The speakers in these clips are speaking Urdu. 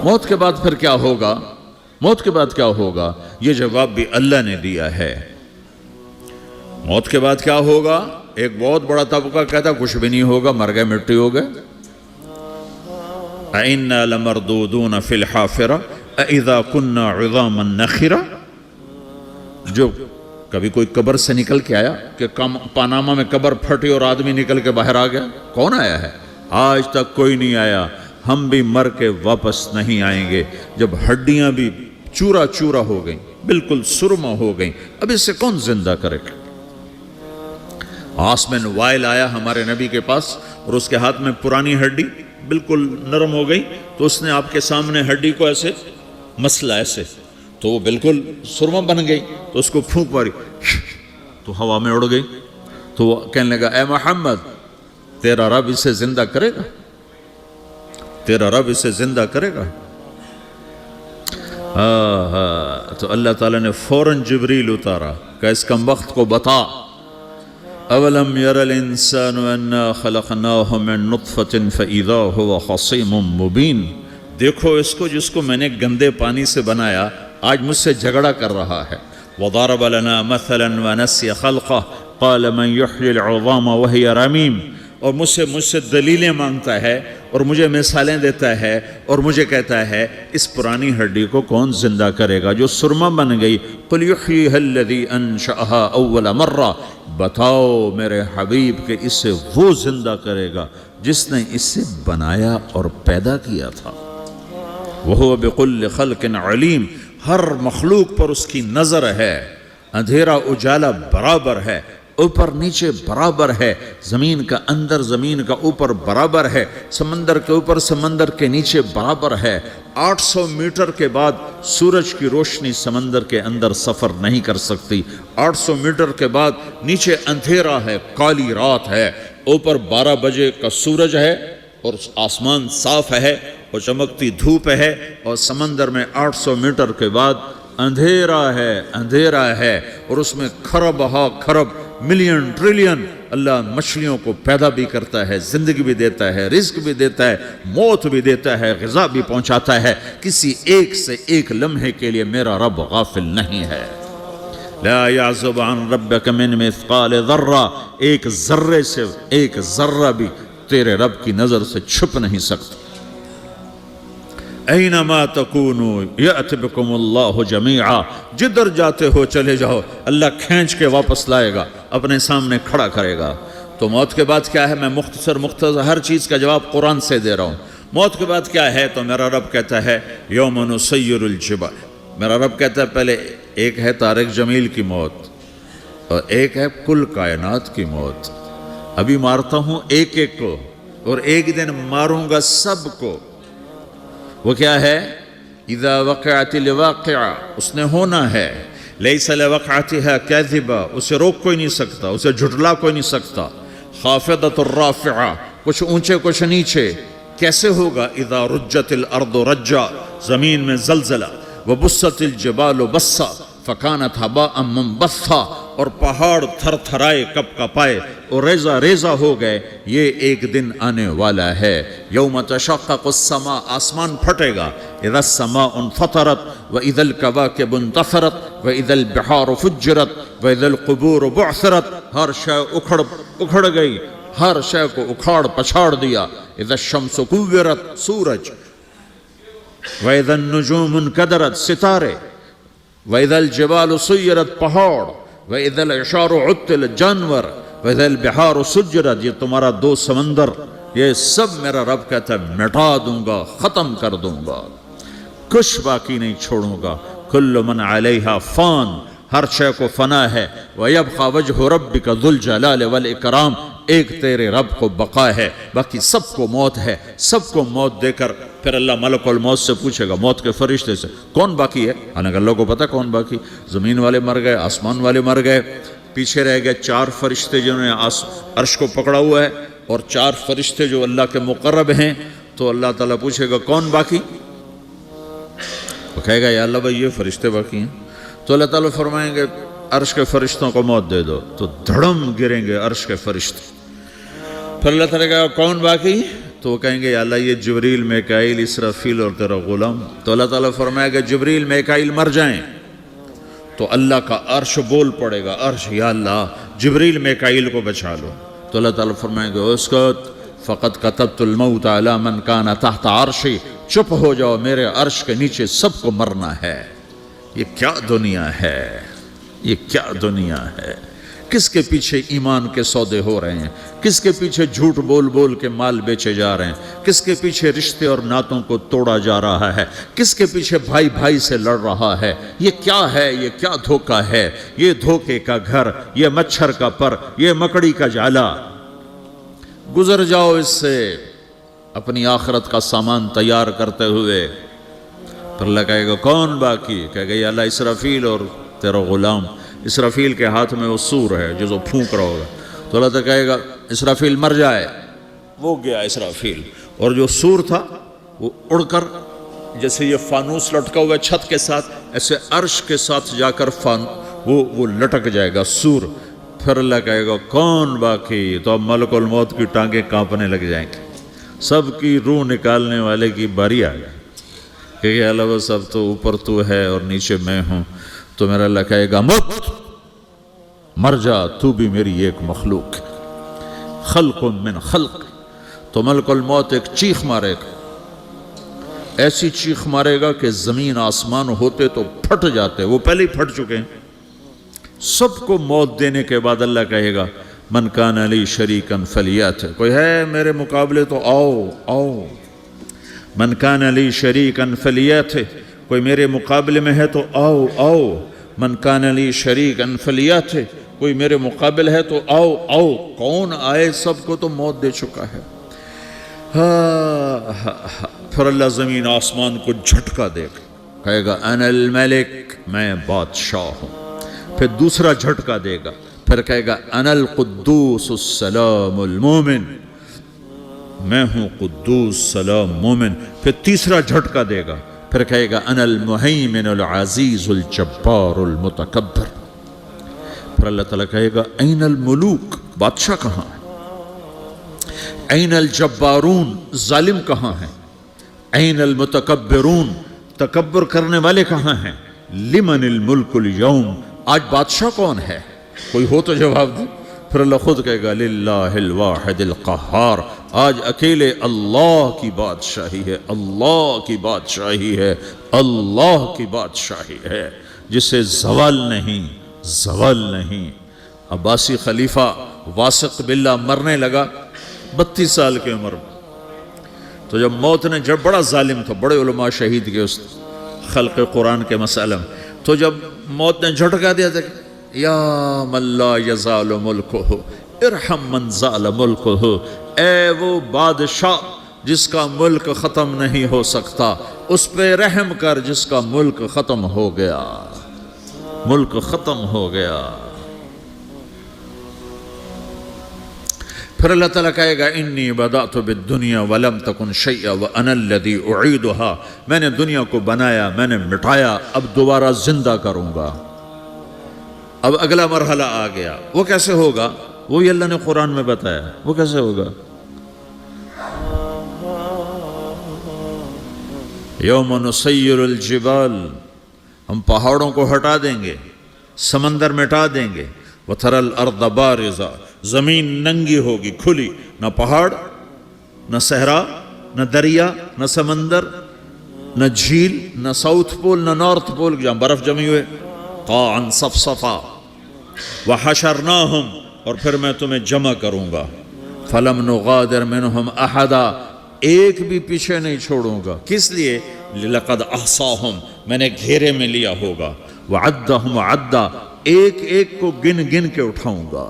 موت کے بعد پھر کیا ہوگا؟ موت کے بعد کیا ہوگا؟ یہ جواب بھی اللہ نے دیا ہے۔ موت کے بعد کیا ہوگا؟ ایک بہت بڑا طبقہ کہتا کچھ بھی نہیں ہوگا، مر گئے، مٹی ہو گئے۔ اَإِنَّا لَمَرْدُودُونَ فِي الْحَافِرَةِ اَإِذَا كُنَّا عِظَامًا نَخِرَةً۔ جو کبھی کوئی قبر سے نکل کے آیا کہ پاناما میں قبر پھٹی اور آدمی نکل کے باہر آ گیا؟ کون آیا ہے؟ آج تک کوئی نہیں آیا۔ ہم بھی مر کے واپس نہیں آئیں گے۔ جب ہڈیاں بھی چورا چورا ہو گئیں، بالکل سرما ہو گئیں، اب اس سے کون زندہ کرے گا؟ عاص بن وائل آیا ہمارے نبی کے پاس اور اس کے ہاتھ میں پرانی ہڈی بالکل نرم ہو گئی، تو اس نے آپ کے سامنے ہڈی کو ایسے مسلا، ایسے، تو وہ بالکل سرما بن گئی، تو اس کو پھونک ماری تو ہوا میں اڑ گئی۔ تو وہ کہنے لگا اے محمد، تیرا رب اسے زندہ کرے گا؟ تیرا رب اسے زندہ کرے گا؟ تو اللہ تعالیٰ نے فوراً جبریل اتارا کہ اس کمبخت کو بتا، اولم یر الانسان انا خلقناہ من نطفۃ فاذا هو خصیم مبین۔ دیکھو اس کو جس کو میں نے گندے پانی سے بنایا، آج مجھ سے جھگڑا کر رہا ہے۔ وضرب لنا مثلا ونسی خلقہ قال من یحیی العظام وہی رمیم۔ اور مجھ سے دلیلیں مانگتا ہے اور مجھے مثالیں دیتا ہے اور مجھے کہتا ہے اس پرانی ہڈی کو کون زندہ کرے گا جو سرما بن گئی؟ قل یحییہا الذی انشأہا اول مرہ۔ بتاؤ میرے حبیب کہ اسے وہ زندہ کرے گا جس نے اسے بنایا اور پیدا کیا تھا۔ وہو بکل خلق علیم۔ ہر مخلوق پر اس کی نظر ہے، اندھیرا اجالا برابر ہے، اوپر نیچے برابر ہے، زمین کا اندر زمین کا اوپر برابر ہے، سمندر کے اوپر سمندر کے نیچے برابر ہے۔ 800 میٹر کے بعد سورج کی روشنی سمندر کے اندر سفر نہیں کر سکتی۔ 800 میٹر کے بعد نیچے اندھیرا ہے، کالی رات ہے، اوپر 12 بجے کا سورج ہے اور آسمان صاف ہے اور چمکتی دھوپ ہے، اور سمندر میں 800 میٹر کے بعد اندھیرا ہے اور اس میں کھرب ہا کھرب ملین ٹریلین اللہ مچھلیوں کو پیدا بھی کرتا ہے، زندگی بھی دیتا ہے، رزق بھی دیتا ہے، موت بھی دیتا ہے، غذا بھی پہنچاتا ہے۔ کسی ایک سے ایک لمحے کے لیے میرا رب غافل نہیں ہے۔ لا يعزب عن ربك من مثقال ذرہ، ایک ذرے سے ایک ذرہ بھی تیرے رب کی نظر سے چھپ نہیں سکتا۔ اینما تکونوا یأت بکم اللہ جمیعا، جدھر جاتے ہو چلے جاؤ، اللہ کھینچ کے واپس لائے گا، اپنے سامنے کھڑا کرے گا۔ تو موت کے بعد کیا ہے؟ میں مختصر ہر چیز کا جواب قرآن سے دے رہا ہوں۔ موت کے بعد کیا ہے؟ تو میرا رب کہتا ہے یوم نسیر الجبال۔ میرا رب کہتا ہے پہلے ایک ہے طارق جمیل کی موت اور ایک ہے کل کائنات کی موت۔ ابھی مارتا ہوں ایک ایک کو اور ایک دن ماروں گا سب کو۔ وہ کیا ہے؟ اذا وقعت الواقعہ، اس نے ہونا ہے۔ لیس لوقعتها کاذبہ، اسے روک کوئی نہیں سکتا، اسے جھٹلا کوئی نہیں سکتا۔ خافضۃ الرافعہ، کچھ اونچے کچھ نیچے۔ کیسے ہوگا؟ اذا رجت الارض رجا، زمین میں زلزلہ۔ وبست الجبال بسا فکانت ہباء منبثا، اور پہاڑ تھر تھرائے کپ کپائے اور ریزہ ریزہ ہو گئے۔ یہ ایک دن آنے والا ہے۔ یوم تشقق السماء، آسمان پھٹے گا۔ اذا السماء انفطرت واذا الكواكب انتثرت واذا البحار فجرت واذا القبور بعثرت، ہر شے اکھڑ گئی، ہر شے کو اکھاڑ پچھاڑ دیا۔ اذا الشمس کورت، سورج۔ واذا النجوم انکدرت، ستارے۔ وَإِذَا الْجِبَالُ سُيِّرَتْ، پہاڑ۔ وَإِذَا الْعِشَارُ عُطِّلَتْ، جانور۔ وَإِذَا الْبِحَارُ سُجِّرَتْ، یہ تمہارا دو سمندر، یہ سب میرا رب کہتا ہے مٹا دوں گا، ختم کر دوں گا، کچھ باقی نہیں چھوڑوں گا۔ كُلُّ مَنْ عَلَيْهَا فان، ہر شے کو فنا ہے۔ وَيَبْقَى وَجْهُ رَبِّكَ ذُو الْجَلَالِ وَالْإِكْرَامِ، ایک تیرے رب کو بقا ہے، باقی سب کو موت ہے۔ سب کو موت دے کر پھر اللہ ملک الموت سے پوچھے گا، موت کے فرشتے سے، کون باقی ہے؟ حالانکہ اللہ کو پتا کون باقی۔ زمین والے مر گئے، آسمان والے مر گئے، پیچھے رہ گئے 4 فرشتے جنہوں نے عرش کو پکڑا ہوا ہے، اور 4 فرشتے جو اللہ کے مقرب ہیں۔ تو اللہ تعالیٰ پوچھے گا کون باقی؟ وہ کہے گا یا اللہ بھائی یہ فرشتے باقی ہیں۔ تو اللہ تعالیٰ فرمائیں گے عرش کے فرشتوں کو موت دے دو، تو دھڑم گریں گے عرش کے فرشتے۔ پھر اللہ تعالیٰ کہا کون باقی؟ تو وہ کہیں گے یا اللہ یہ جبریل میکائیل اسرافیل اور تیرا غلام. تو اللہ تعالیٰ فرمائے گا جبریل میکائیل مر جائیں تو اللہ کا عرش بول پڑے گا, عرش یا اللہ جبریل میکائیل کو بچا لو. تو اللہ تعالیٰ فرمائیں گے اسکت فقط کتبت الموت علی من کان تحت عرشی, چپ ہو جاؤ میرے عرش کے نیچے سب کو مرنا ہے. یہ کیا دنیا ہے, یہ کیا دنیا ہے. کس کے پیچھے ایمان کے سودے ہو رہے ہیں, کس کے پیچھے جھوٹ بول بول کے مال بیچے جا رہے ہیں, کس کے پیچھے رشتے اور ناتوں کو توڑا جا رہا ہے, کس کے پیچھے بھائی بھائی سے لڑ رہا ہے. یہ کیا ہے, یہ کیا دھوکہ ہے, یہ دھوکے کا گھر, یہ مچھر کا پر, یہ مکڑی کا جالا. گزر جاؤ اس سے اپنی آخرت کا سامان تیار کرتے ہوئے. پھر اللہ کہے گا کون باقی, کہے گا یا اللہ اسرافیل اور تیرا غلام. اسرافیل کے ہاتھ میں وہ سور ہے جو پھونک رہا ہوگا. تو اللہ تعالیٰ کہے گا اسرافیل مر جائے. وہ گیا اسرافیل, اور جو سور تھا وہ اڑ کر جیسے یہ فانوس لٹکا ہوا چھت کے ساتھ ایسے عرش کے ساتھ جا کر وہ لٹک جائے گا سور. پھر اللہ کہے گا کون باقی. تو اب ملک الموت کی ٹانگیں کانپنے لگ جائیں گے, سب کی روح نکالنے والے کی باری آ گئی کہ اللہ وہ سب تو اوپر تو ہے اور نیچے میں ہوں. تو میرا اللہ کہے گا موت مر جا, تو بھی میری ایک مخلوق, خلق من خلق. تو ملک الموت ایک چیخ مارے گا, ایسی چیخ مارے گا کہ زمین آسمان ہوتے تو پھٹ جاتے, وہ پہلے ہی پھٹ چکے ہیں. سب کو موت دینے کے بعد اللہ کہے گا من کان لی شریکن فلیات, کوئی ہے میرے مقابلے تو آؤ آؤ. من کان لی شریکن فلیات, کوئی میرے مقابلے میں ہے تو آؤ آؤ. من کان لی شریکن فلیات, کوئی میرے مقابل ہے تو آؤ آؤ. کون آئے, سب کو تو موت دے چکا ہے. پھر اللہ زمین آسمان کو جھٹکا دے گا, کہے گا انا الملک, میں بادشاہ ہوں. پھر دوسرا جھٹکا دے گا, پھر کہے گا انا القدوس السلام المومن, میں ہوں قدوس سلام مومن. پھر تیسرا جھٹکا دے گا, پھر کہے گا انا المہیمن العزیز الجبار المتکبر. پھر اللہ تعالیٰ کہے گا این الملوک, بادشاہ کہاں ہے؟ این الجبارون, ظالم کہاں ہیں؟ این المتکبرون, تکبر کرنے والے کہاں ہیں؟ لمن الملک اليوم, آج بادشاہ کون ہے؟ کوئی ہو تو جواب دے. پھر اللہ خود کہے گا للہ الواحد القہار, آج اکیلے اللہ کی بادشاہی ہے, اللہ کی بادشاہی ہے, اللہ کی بادشاہی ہے جسے زوال نہیں, زوال نہیں. عباسی خلیفہ واثق باللہ مرنے لگا 32 سال کی عمر میں. تو جب موت نے, جب بڑا ظالم تھا, بڑے علماء شہید کے اس خلق قرآن کے مسئلہ میں, تو جب موت نے جھٹکا دیا تھا یا من لا یزال ملکہ ارحم من زال ملکہ, اے وہ بادشاہ جس کا ملک ختم نہیں ہو سکتا, اس پہ رحم کر جس کا ملک ختم ہو گیا, ملک ختم ہو گیا. پھر اللہ تعالیٰ کہے گا انی بدأت بالدنیا ولم تکن شیئا وانا الذی اعیدها, میں نے دنیا کو بنایا, میں نے مٹایا, اب دوبارہ زندہ کروں گا. اب اگلا مرحلہ آ گیا, وہ کیسے ہوگا؟ وہی اللہ نے قرآن میں بتایا. وہ کیسے ہوگا؟ یوم نسیر الجبال, ہم پہاڑوں کو ہٹا دیں گے, سمندر مٹا دیں گے. وتری الارض بارزا, زمین ننگی ہوگی, کھلی, نہ پہاڑ, نہ صحرا, نہ دریا, نہ سمندر, نہ جھیل, نہ ساؤتھ پول, نہ نارتھ پول جہاں برف جمی ہوئے. قاعا صفصفا وحشرناہم, اور پھر میں تمہیں جمع کروں گا. فلم نغادر منہم احدا, ایک بھی پیچھے نہیں چھوڑوں گا. کس لیے؟ لقد احصاہم, میں نے گھیرے میں لیا ہوگا. وعدہم عدا, ایک ایک کو گن گن کے اٹھاؤں گا.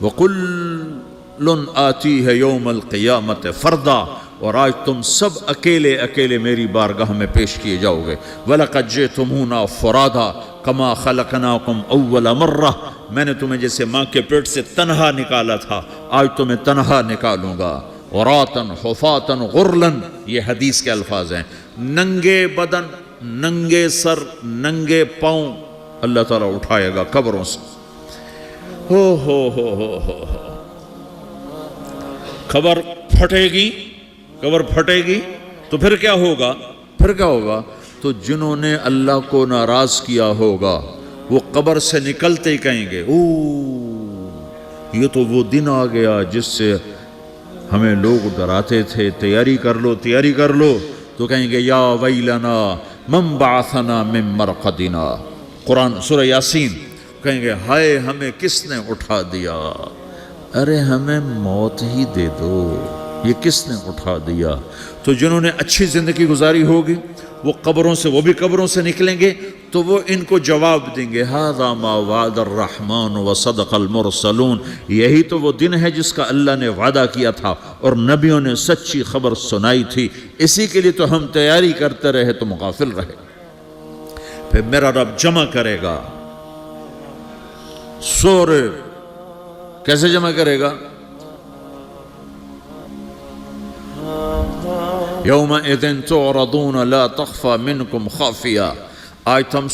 وَقُلٌ آتِيهَ يَوْمَ الْقِيَامَةِ فَرْدًا, اور آج تم سب اکیلے اکیلے میری بارگاہ میں پیش کیے جاؤ گے. وَلَقَدْ جِئْتُمُونَا فُرَادًا كَمَا خَلَقْنَاكُمْ أَوَّلَ مَرَّةٍ, میں نے تمہیں جیسے ماں کے پیٹ سے تنہا نکالا تھا, آج تمہیں تنہا نکالوں گا. عُرَاةً حُفَاةً غُرْلًا, یہ حدیث کے الفاظ ہیں. ننگے بدن, ننگے سر, ننگے پاؤں اللہ تعالیٰ اٹھائے گا قبروں سے. ہو خبر پھٹے گی، قبر پھٹے گی تو پھر کیا ہوگا؟ پھر کیا ہوگا؟ تو جنہوں نے اللہ کو ناراض کیا ہوگا وہ قبر سے نکلتے ہی کہیں گے یہ تو وہ دن آ گیا جس سے ہمیں لوگ ڈراتے تھے، تیاری کر لو تیاری کر لو. تو کہیں گے یا ویلنا من بعثنا من مرقدنا، قرآن سورہ یاسین. کہیں گے ہائے ہمیں کس نے اٹھا دیا، ارے ہمیں موت ہی دے دو، یہ کس نے اٹھا دیا. تو جنہوں نے اچھی زندگی گزاری ہوگی وہ قبروں سے، وہ بھی قبروں سے نکلیں گے تو وہ ان کو جواب دیں گے ھذا ما وعد الرحمن وصدق المرسلون، یہی تو وہ دن ہے جس کا اللہ نے وعدہ کیا تھا اور نبیوں نے سچی خبر سنائی تھی، اسی کے لیے تو ہم تیاری کرتے رہے تم غافل رہے. پھر میرا رب جمع کرے گا سورے، کیسے جمع کرے گا؟ یومئذ تعرضون لا تخفى منکم خافیہ، آج تم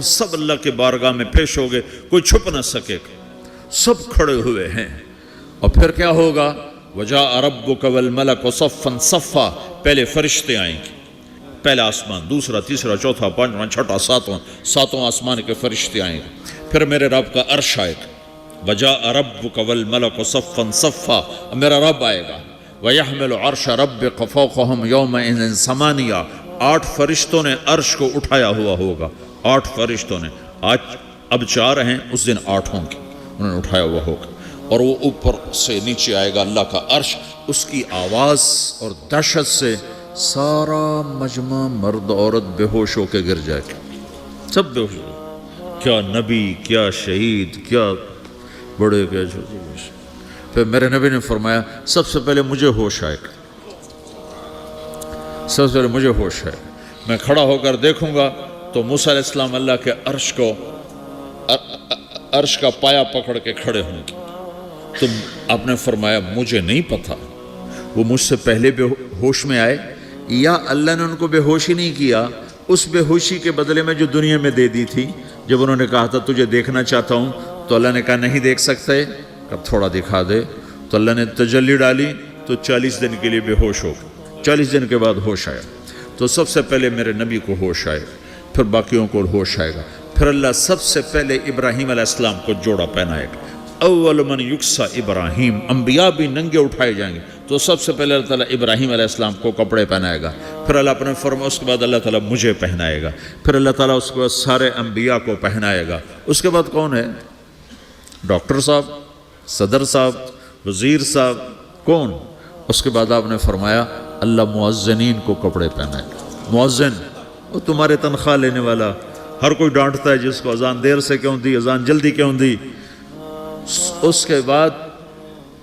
سب اللہ کے بارگاہ میں پیش ہوگے، کوئی چھپ نہ سکے گا، سب کھڑے ہوئے ہیں. اور پھر کیا ہوگا؟ وجاء ربک والملک صفا صفا، پہلے فرشتے آئیں گے، پہلا آسمان، دوسرا، تیسرا، چوتھا، پانچواں، چھٹا، ساتواں آسمان کے فرشتے آئیں گے. پھر میرے رب کا عرش آئے گا، وجاء ربک والملک صفا صفا، میرا رب آئے گا. وَيَحْمِلُ عَرْشَ رَبِّكَ فَوْقَهُمْ يَوْمَئِذٍ ثَمَانِيَةٌ، 8 فرشتوں نے عرش کو اٹھایا ہوا ہوگا، 8 فرشتوں نے، آج اب 4 ہیں، اس دن 8 ہوں گے، انہوں نے اٹھایا ہوا ہوگا. اور وہ اوپر سے نیچے آئے گا اللہ کا عرش، اس کی آواز اور دہشت سے سارا مجمع مرد عورت بے ہوش ہو کے گر جائے گا، سب بے ہوش ہو. کیا نبی، کیا شہید، کیا بڑے، کیا چھوٹے. پھر میرے نبی نے فرمایا سب سے پہلے مجھے ہوش آئے گا، سب سے پہلے مجھے ہوش ہے، میں کھڑا ہو کر دیکھوں گا تو موسیٰ علیہ السلام اللہ کے عرش کا پایا پکڑ کے کھڑے ہوں گے. تو آپ نے فرمایا مجھے نہیں پتا وہ مجھ سے پہلے بے ہوش میں آئے یا اللہ نے ان کو بے ہوش ہی نہیں کیا، اس بے ہوشی کے بدلے میں جو دنیا میں دے دی تھی. جب انہوں نے کہا تھا تجھے دیکھنا چاہتا ہوں تو اللہ نے کہا نہیں دیکھ سکتے، اب تھوڑا دکھا دے. تو اللہ نے تجلی ڈالی تو 40 دن کے لیے بے ہوش ہو گئے، 40 دن کے بعد ہوش آیا. تو سب سے پہلے میرے نبی کو ہوش آئے، پھر باقیوں کو ہوش آئے گا. پھر اللہ سب سے پہلے ابراہیم علیہ السلام کو جوڑا پہنائے گا. اول من یکسا ابراہیم، انبیاء بھی ننگے اٹھائے جائیں گے تو سب سے پہلے اللہ تعالیٰ ابراہیم علیہ السلام کو کپڑے پہنائے گا. پھر اللہ اپنے فرمایا اس کے بعد اللہ تعالیٰ مجھے پہنائے گا. پھر اللہ تعالیٰ اس کے بعد سارے انبیاء کو پہنائے گا. اس کے بعد کون ہے؟ ڈاکٹر صاحب، صدر صاحب، وزیر صاحب، کون؟ اس کے بعد آپ نے فرمایا اللہ مؤذنین کو کپڑے پہنائے گا. مؤذن وہ تمہارے تنخواہ لینے والا، ہر کوئی ڈانٹتا ہے جس کو اذان دیر سے کیوں دی، اذان جلدی کیوں دی. اس کے بعد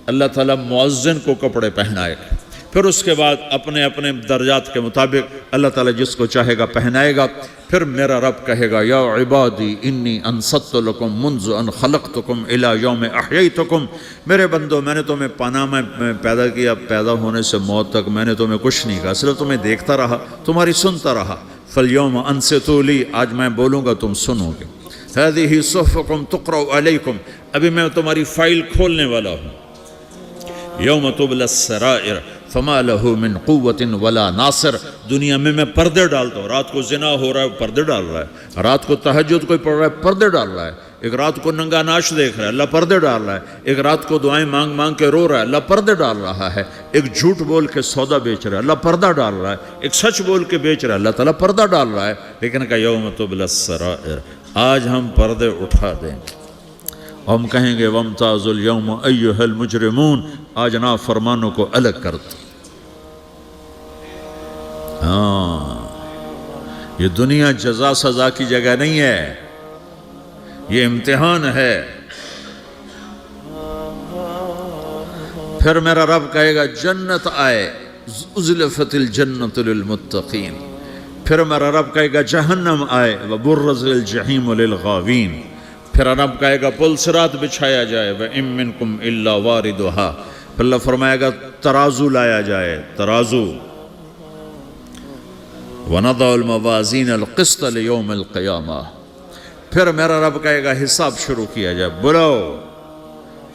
اللہ تعالیٰ مؤذن کو کپڑے پہنائے گا. پھر اس کے بعد اپنے اپنے درجات کے مطابق اللہ تعالیٰ جس کو چاہے گا پہنائے گا. پھر میرا رب کہے گا یا عبادی انی انصت لکم منذ ان خلقتکم الی یوم احییتکم، میرے بندو میں نے تمہیں پاناہ میں پیدا کیا، پیدا ہونے سے موت تک میں نے تمہیں کچھ نہیں کہا، صرف تمہیں دیکھتا رہا، تمہاری سنتا رہا. فالیوم انصتوا لی، آج میں بولوں گا تم سنو گے. ہذہ صحفکم تقرأ علیکم، ابھی میں تمہاری فائل کھولنے والا ہوں. یوم تبلی السرائر فما لہ من قوت ولا ناصر، دنیا میں پردے ڈالتا ہوں. رات کو زنا ہو رہا ہے پردے ڈال رہا ہے، رات کو تہجد کوئی پڑھ رہا ہے پردے ڈال رہا ہے، ایک رات کو ننگا ناچ دیکھ رہا ہے اللہ پردے ڈال رہا ہے، ایک رات کو دعائیں مانگ مانگ کے رو رہا ہے اللہ پردے ڈال رہا ہے، ایک جھوٹ بول کے سودا بیچ رہا ہے اللہ پردہ ڈال رہا ہے، ایک سچ بول کے بیچ رہا ہے اللہ تعالیٰ پردہ ڈال رہا ہے. لیکن کہ یوم تبلی السرائر، آج ہم پردے اٹھا دیں گے. ہم کہیں گے وامتازوا اليوم ایھا المجرمون، آج نافرمانوں کو الگ کر دو. یہ دنیا جزا سزا کی جگہ نہیں ہے، یہ امتحان ہے. پھر میرا رب کہے گا جنت آئے، ازلفت الجنت للمتقین. پھر میرا رب کہے گا جہنم آئے، وبرز الجحیم للغاوین. پھر رب کہے گا پل صراط بچھایا جائے، وَإِن مِّنكُمْ إِلَّا وَارِدُهَا. پھر اللہ فرمائے گا ترازو لایا جائے، ترازو. وَنَضَعُ الْمَوَازِينَ الْقِسْطَ لِيَوْمِ الْقِيَامَةِ. پھر میرا رب کہے گا حساب شروع کیا جائے، بلاؤ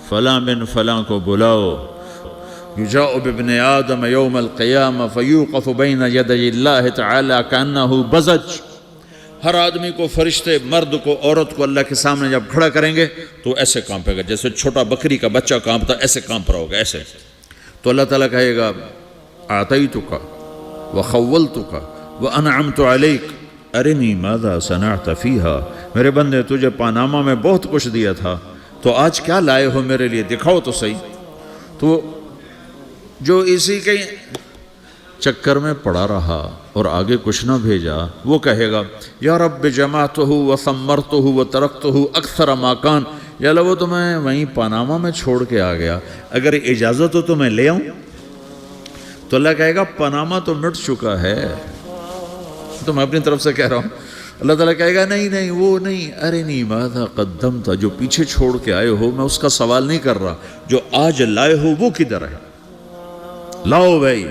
فلاں بن فلاں کو بلاؤ. یجاء بابن آدم یوم القیامہ فیوقف بین یدی اللہ تعالی کأنہ بزج، ہر آدمی کو، فرشتے، مرد کو، عورت کو اللہ کے سامنے جب کھڑا کریں گے تو ایسے کانپے گا جیسے چھوٹا بکری کا بچہ کانپتا، ایسے کانپ رہا ہوگا ایسے. تو اللہ تعالیٰ کہے گا اعطیتک وخولتک وانعمت علیک ارنی ماذا صنعت فیہا، میرے بندے تجھے پاناما میں بہت کچھ دیا تھا، تو آج کیا لائے ہو میرے لیے، دکھاؤ تو صحیح. تو جو اسی کے چکر میں پڑا رہا اور آگے کچھ نہ بھیجا، وہ کہے گا یا رب جمعتہ وثمرتہ وترکتہ اکثر ما کان، یا اللہ وہ تو میں وہیں پاناما میں چھوڑ کے آ گیا، اگر اجازت ہو تو میں لے آؤں. تو اللہ کہے گا پاناما تو مٹ چکا ہے، تو میں اپنی طرف سے کہہ رہا ہوں. اللہ تعالیٰ کہے گا نہیں نہیں وہ نہیں، ارنی ماذا قدمت، جو پیچھے چھوڑ کے آئے ہو میں اس کا سوال نہیں کر رہا، جو آج لائے ہو وہ کدھر ہے، لاؤ بھائی،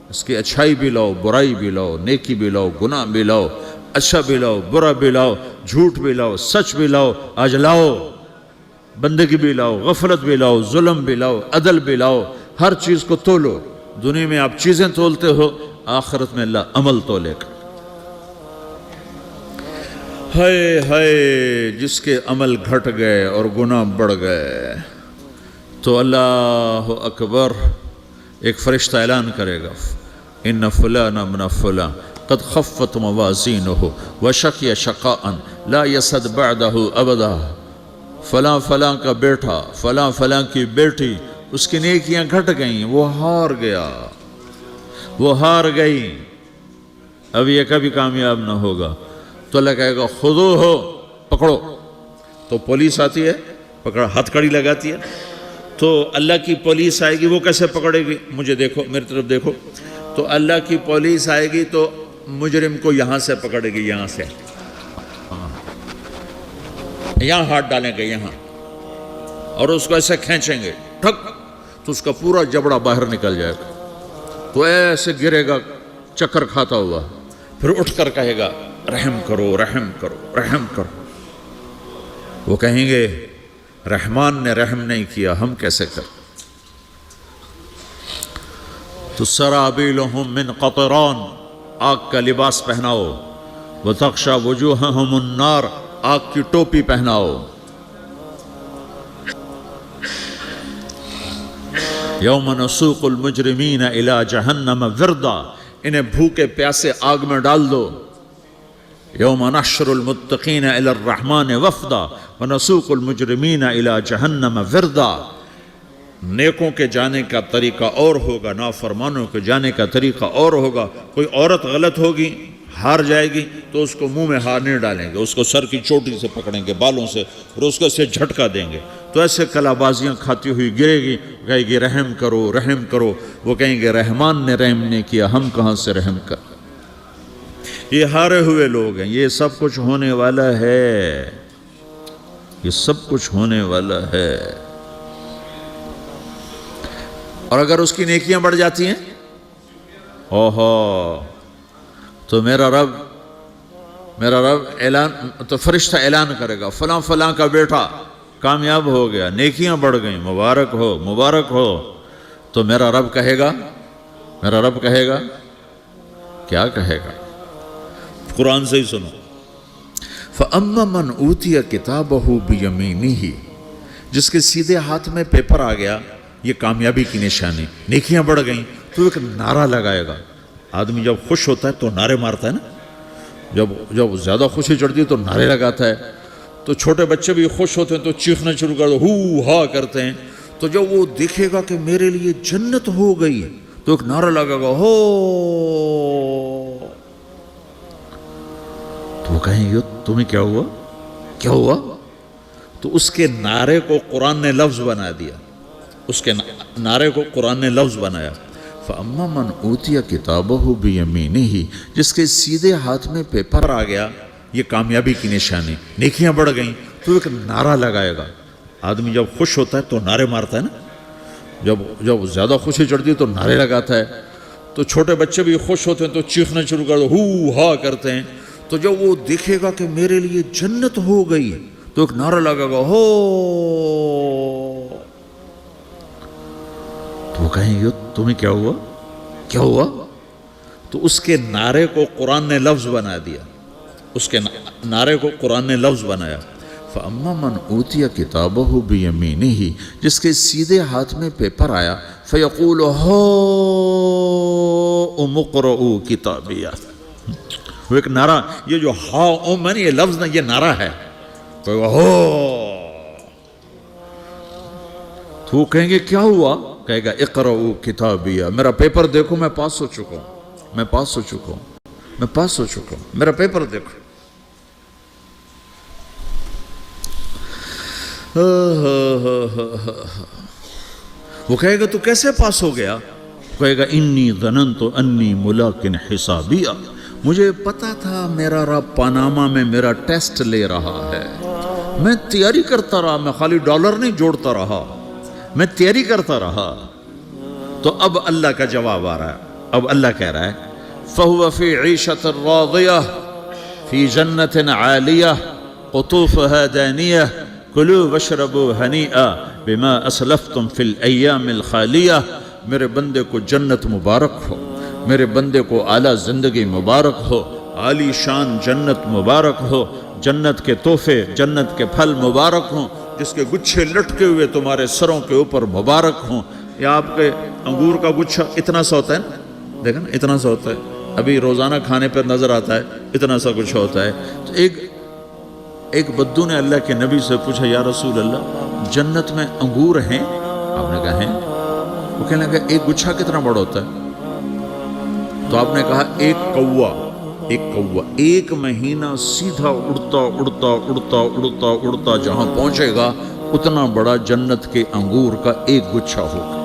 اس کی اچھائی بھی لاؤ، برائی بھی لاؤ، نیکی بھی لاؤ، گناہ بھی لاؤ، اچھا بھی لاؤ، برا بھی لاؤ، جھوٹ بھی لاؤ، سچ بھی لاؤ، آج لاؤ. بندگی بھی لاؤ، غفلت بھی لاؤ، ظلم بھی لاؤ، عدل بھی لاؤ، ہر چیز کو تولو. دنیا میں آپ چیزیں تولتے ہو، آخرت میں اللہ عمل تولے گا. ہائے ہائے جس کے عمل گھٹ گئے اور گناہ بڑھ گئے، تو اللہ اکبر، ایک فرشتہ اعلان کرے گا ان فلان ابن فلان قد خفت موازینہ وشقی شقاء لا یسد بعدہ ابدا، فلاں فلاں کا بیٹا، فلاں فلاں کی بیٹی، اس کی نیکیاں گھٹ گئیں، وہ ہار گیا، وہ ہار گئی، اب یہ کبھی کامیاب نہ ہوگا. تو اللہ کہے گا خودو ہو، پکڑو. تو پولیس آتی ہے، پکڑ، ہتھ کڑی لگاتی ہے. تو اللہ کی پولیس آئے گی، وہ کیسے پکڑے گی، مجھے دیکھو، میری طرف دیکھو. تو اللہ کی پولیس آئے گی تو مجرم کو یہاں سے پکڑے گی، یہاں سے، یہاں ہاتھ ڈالیں گے یہاں، اور اس کو ایسے کھینچیں گے ٹھک، تو اس کا پورا جبڑا باہر نکل جائے گا. تو ایسے گرے گا چکر کھاتا ہوا، پھر اٹھ کر کہے گا رحم کرو، رحم کرو، رحم کرو. وہ کہیں گے رحمان نے رحم نہیں کیا، ہم کیسے کر. تو سرابیلہم من قطران، آگ کا لباس پہناؤ، وتغشا وجوہہم النار، آگ کی ٹوپی پہناؤ. یوم نسوق المجرمین الی جہنم وردا، انہیں بھوکے پیاسے آگ میں ڈال دو. یوم نحشر المتقین الی الرحمن وفدا ونسوق المجرمین الی جہنم وردا. نیکوں کے جانے کا طریقہ اور ہوگا، نافرمانوں کے جانے کا طریقہ اور ہوگا. کوئی عورت غلط ہوگی، ہار جائے گی، تو اس کو منہ میں ہار نہیں ڈالیں گے، اس کو سر کی چوٹی سے پکڑیں گے، بالوں سے، اور اس کو سے جھٹکا دیں گے. تو ایسے کلا بازیاں کھاتی ہوئی گرے گی، کہے گی رحم کرو، رحم کرو. وہ کہیں گے رحمان نے رحم نہیں کیا، ہم کہاں سے رحم کر. یہ ہارے ہوئے لوگ ہیں. یہ سب کچھ ہونے والا ہے، یہ سب کچھ ہونے والا ہے. اور اگر اس کی نیکیاں بڑھ جاتی ہیں، اوہو، تو میرا رب اعلان، تو فرشتہ اعلان کرے گا فلاں فلاں کا بیٹا کامیاب ہو گیا، نیکیاں بڑھ گئیں، مبارک ہو، مبارک ہو. تو میرا رب کہے گا کیا کہے گا، قرآن سے ہی سنو. فَأَمَّا مَنْ أُوتِيَ كِتَابَهُ بِيَمِينِهِ، جس کے سیدھے ہاتھ میں پیپر آ گیا، یہ کامیابی کی نشانی، نیکیاں بڑھ گئیں. تو ایک نعرہ لگائے گا. آدمی جب خوش ہوتا ہے تو نعرے مارتا ہے نا، جب زیادہ خوشی چڑھتی ہے تو نعرے لگاتا ہے. تو چھوٹے بچے بھی خوش ہوتے ہیں تو چیخنا شروع کر دو، ہو ہا کرتے ہیں. تو جب وہ دیکھے گا کہ میرے لیے جنت ہو گئی، تو ایک نعرہ لگے گا، ہو. تو وہ کہیں گے تمہیں کیا ہوا. تو اس کے نعرے کو قرآن نے لفظ بنا دیا، اس کے نعرے کو قرآن نے لفظ بنایا. فَأَمَّا مَنْ أُوتِيَ كِتَابَهُ بِيَمِينِهِ، جس کے سیدھے ہاتھ میں پیپر آ گیا، یہ کامیابی کی نشانی، نیکیاں بڑھ گئیں. تو ایک نعرہ لگائے گا. آدمی جب خوش ہوتا ہے تو نعرے مارتا ہے نا، جب زیادہ خوشی چڑھتی ہے تو نعرے لگاتا ہے. تو چھوٹے بچے بھی خوش ہوتے ہیں تو چیخنا شروع کر دو، ہو ہا کرتے ہیں. تو جب وہ دیکھے گا کہ میرے لیے جنت ہو گئی، تو ایک نعرہ لگے گا، ہو. تو وہ کہیں گے تمہیں کیا ہوا، کیا ہوا؟ تو اس کے نعرے کو قرآن نے لفظ بنا دیا، اس کے نعرے کو قرآن نے لفظ بنایا۔ فَأَمَّا مَنْ أُوتِيَ كِتَابَهُ بِيَمِينِهِ، جس کے سیدھے ہاتھ میں پیپر آیا، فَيَقُولُ هَاؤْمُ اقْرَءُوا کِتَابِیَہ، وہ ایک نعرہ، یہ جو ہاؤم ہے یہ لفظ نہ، یہ نعرہ ہے، تو وہ کہیں گے کیا ہوا؟ کہے گا اقرؤوا کتابیہ، میرا پیپر دیکھو، میں پاس ہو چکا ہوں، میں پاس ہو چکا ہوں، میں پاس ہو چکا ہوں، میرا پیپر دیکھو۔ وہ کہے گا تو کیسے پاس ہو گیا؟ کہے گا انی ظننت انی ملاق حسابیہ، مجھے پتا تھا میرا رب پاناما میں میرا ٹیسٹ لے رہا ہے، میں تیاری کرتا رہا، میں خالی ڈالر نہیں جوڑتا رہا، میں تیاری کرتا رہا۔ تو اب اللہ کا جواب آ رہا ہے، اب اللہ کہہ رہا ہے فَهُوَ فِي عِيشَةٍ رَاضِيَةٍ فِي جَنَّةٍ عَالِيَةٍ قُطُوفُهَا دَانِيَةٌ كُلُوا وَاشْرَبُوا هَنِيئًا بِمَا أَسْلَفْتُمْ فِي الْأَيَّامِ الْخَالِيَةِ، میرے بندے کو جنت مبارک ہو، میرے بندے کو اعلیٰ زندگی مبارک ہو، عالی شان جنت مبارک ہو، جنت کے تحفے، جنت کے پھل مبارک ہوں، جس کے گچھے لٹکے ہوئے تمہارے سروں کے اوپر مبارک ہوں۔ یا آپ کے انگور کا گچھا اتنا سا ہوتا ہے نا، دیکھیں نا اتنا سا ہوتا ہے، ابھی روزانہ کھانے پر نظر آتا ہے، اتنا سا گچھا ہوتا ہے۔ تو ایک بدو نے اللہ کے نبی سے پوچھا یا رسول اللہ جنت میں انگور ہیں؟ آپ نے کہا ہیں۔ وہ کہنے لگا ایک گچھا کتنا بڑا ہوتا ہے؟ تو آپ نے کہا ایک کوا ایک مہینہ سیدھا اڑتا اڑتا اڑتا اڑتا اڑتا جہاں پہنچے گا اتنا بڑا جنت کے انگور کا ایک گچھا ہوگا۔